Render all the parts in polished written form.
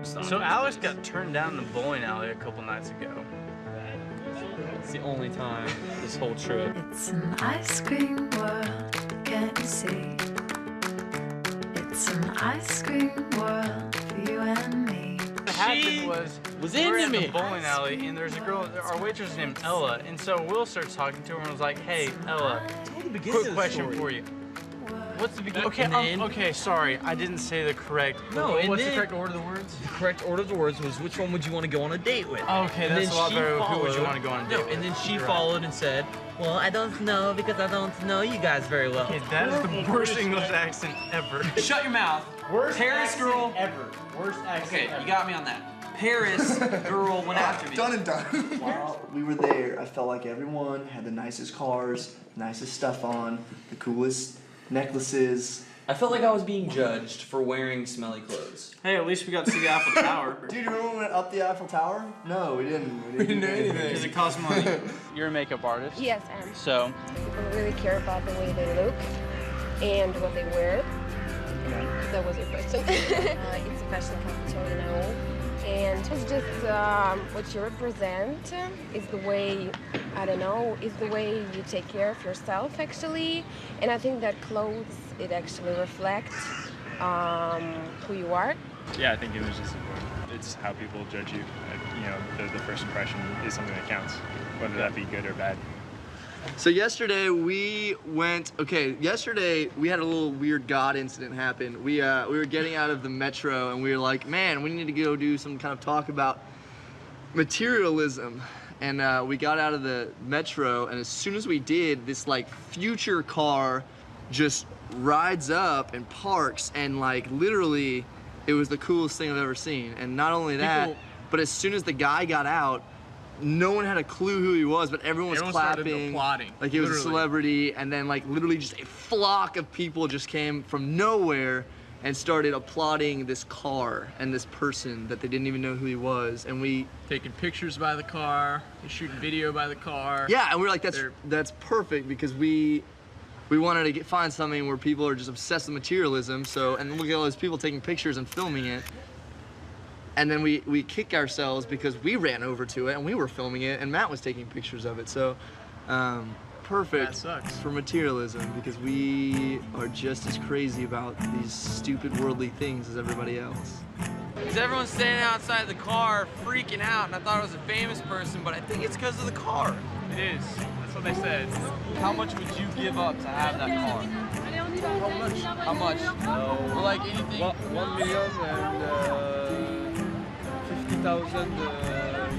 So Alex got turned down in the bowling alley a couple nights ago. It's the only time this whole trip. It's an ice cream world, can't you see? It's an ice cream world for you and me. What happened was we were in the bowling alley, and there's a girl, our waitress named Ella, and so Will starts talking to her and was like, "Hey, Ella, quick question for you. What's the beginning? Okay, sorry, I didn't say the correct. No, and what's then, the correct order of the words? The correct order of the words was, which one would you want to go on a date with? Okay, and that's a lot better. Who would you want to go on a date with? And then she followed and said, well, I don't know because I don't know you guys very well. Okay, that is the worst English accent ever. Shut your mouth. Worst Paris girl ever. Worst accent ever. You got me on that. Paris girl went after me. Done and done. While we were there, I felt like everyone had the nicest cars, nicest stuff on, the coolest necklaces. I felt like I was being judged for wearing smelly clothes. Hey, at least we got to see the Eiffel Tower. Dude, you remember when we went up the Eiffel Tower? No, we didn't. We didn't do anything. Because it cost money. You're a makeup artist. Yes, I am. So? People really care about the way they look and what they wear. That was your question. It's a fashion capital, you know. And it's just what you represent is the way, I don't know, is the way you take care of yourself, actually. And I think that clothes, it actually reflects who you are. Yeah, I think it was just important. It's how people judge you. You know, the first impression is something that counts, whether that be good or bad. So yesterday we had a little weird God incident happen. We were getting out of the metro and we were like, man, we need to go do some kind of talk about materialism. And we got out of the metro, and as soon as we did, this like future car just rides up and parks, and like literally it was the coolest thing I've ever seen. And not only that, but as soon as the guy got out, no one had a clue who he was, but everyone was clapping, like he was a celebrity, and then like literally just a flock of people just came from nowhere and started applauding this car and this person that they didn't even know who he was. And we taking pictures by the car, shooting video by the car. Yeah, and we were like, that's perfect, because we wanted to find something where people are just obsessed with materialism. So, and look at all those people taking pictures and filming it. And then we kick ourselves because we ran over to it and we were filming it and Matt was taking pictures of it. So perfect for materialism, because we are just as crazy about these stupid worldly things as everybody else. Because everyone's standing outside the car freaking out, and I thought it was a famous person, but I think it's because of the car. It is. That's what they said. How much would you give up to have that car? How much? How much? For like anything? 1 million and 50,000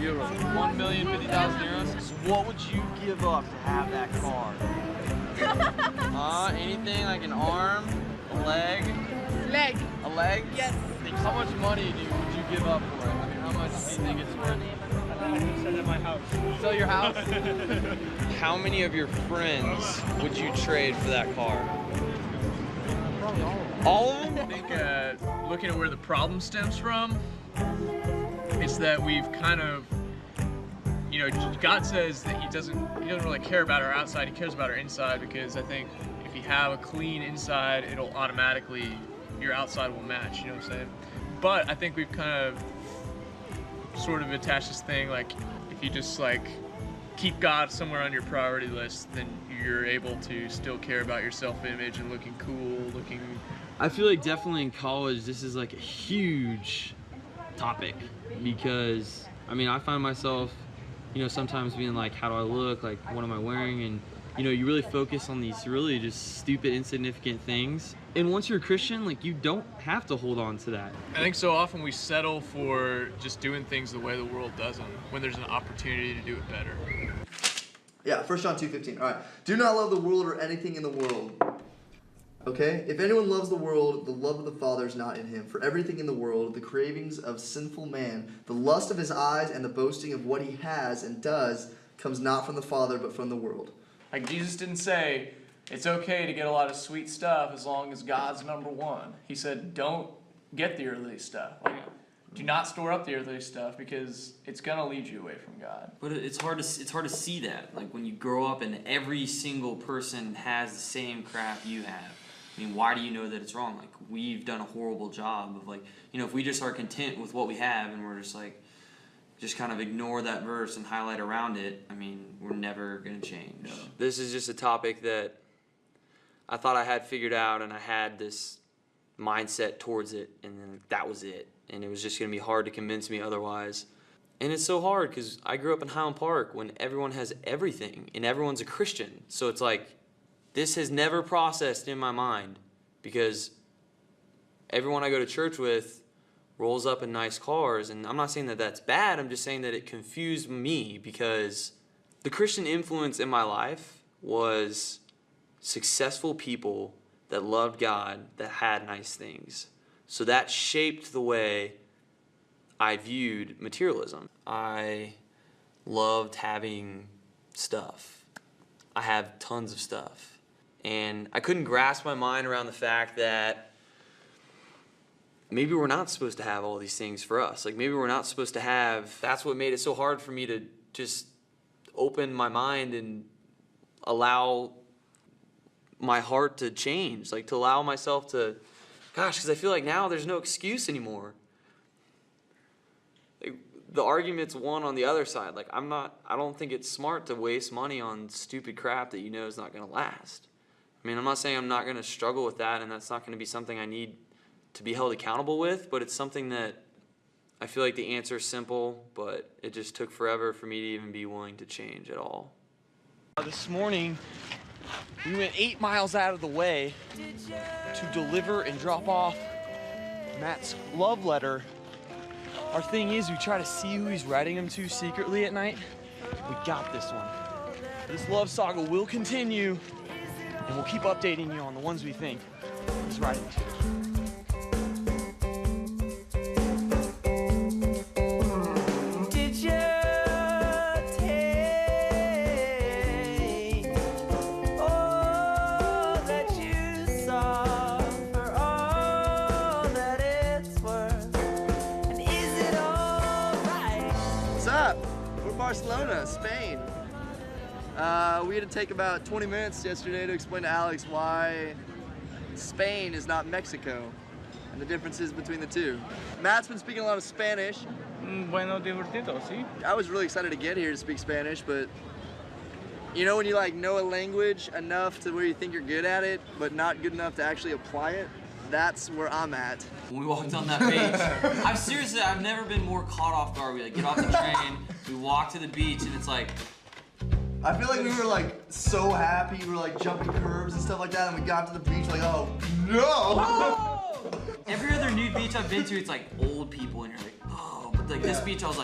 euros. 1,050,000 euros? So what would you give up to have that car? Anything like an arm, a leg? Leg. A leg? Yes. How much money would you give up for it? I mean, how much do you think it's worth? I can sell at my house. Sell your house? How many of your friends would you trade for that car? Probably all of them. All of them? I think looking at where the problem stems from, it's that we've kind of, you know, God says that he doesn't really care about our outside, he cares about our inside, because I think if you have a clean inside, it'll automatically, your outside will match, you know what I'm saying? But I think we've kind of sort of attached this thing, like if you just like keep God somewhere on your priority list, then you're able to still care about your self-image and looking cool, looking... I feel like definitely in college this is like a huge topic, because I mean I find myself, you know, sometimes being like, how do I look, like what am I wearing, and you know, you really focus on these really just stupid, insignificant things. And once you're a Christian, like you don't have to hold on to that. I think so often we settle for just doing things the way the world does them, when there's an opportunity to do it better. Yeah, 1 John 2:15. All right. Do not love the world or anything in the world. Okay? If anyone loves the world, the love of the Father is not in him. For everything in the world, the cravings of sinful man, the lust of his eyes, and the boasting of what he has and does, comes not from the Father, but from the world. Like, Jesus didn't say, it's okay to get a lot of sweet stuff as long as God's number one. He said, don't get the earthly stuff. Like, do not store up the earthly stuff, because it's going to lead you away from God. But it's hard to see that. Like when you grow up and every single person has the same crap you have. I mean, why do you know that it's wrong? Like, we've done a horrible job of, like, you know, if we just are content with what we have and we're just like, just kind of ignore that verse and highlight around it, I mean, we're never going to change. No. This is just a topic that I thought I had figured out, and I had this mindset towards it, and then that was it. And it was just going to be hard to convince me otherwise. And it's so hard because I grew up in Highland Park when everyone has everything and everyone's a Christian. So it's like, this has never processed in my mind because everyone I go to church with rolls up in nice cars. And I'm not saying that that's bad. I'm just saying that it confused me because the Christian influence in my life was successful people that loved God, that had nice things. So that shaped the way I viewed materialism. I loved having stuff. I have tons of stuff. And I couldn't grasp my mind around the fact that maybe we're not supposed to have all these things for us. Like, maybe we're not supposed to have. That's what made it so hard for me to just open my mind and allow my heart to change. Like, to allow myself to, gosh, because I feel like now there's no excuse anymore. Like, the argument's won on the other side. Like, I don't think it's smart to waste money on stupid crap that you know is not going to last. I mean, I'm not saying I'm not going to struggle with that, and that's not going to be something I need to be held accountable with, but it's something that I feel like the answer is simple, but it just took forever for me to even be willing to change at all. This morning, we went 8 miles out of the way to deliver and drop off Matt's love letter. Our thing is, we try to see who he's writing them to secretly at night. We got this one. This love saga will continue, and we'll keep updating you on the ones we think he's writing to. Barcelona, Spain. We had to take about 20 minutes yesterday to explain to Alex why Spain is not Mexico and the differences between the two. Matt's been speaking a lot of Spanish. Bueno, divertido, sí. I was really excited to get here to speak Spanish, but you know when you like know a language enough to where you think you're good at it, but not good enough to actually apply it? That's where I'm at. When we walked on that beach, I've never been more caught off guard. We like get off the train, we walk to the beach, and it's like, I feel like we were like so happy, we were like jumping curves and stuff like that, and we got to the beach like, oh no! Every other nude beach I've been to, it's like old people, and you're like, oh, but like this beach, I was like,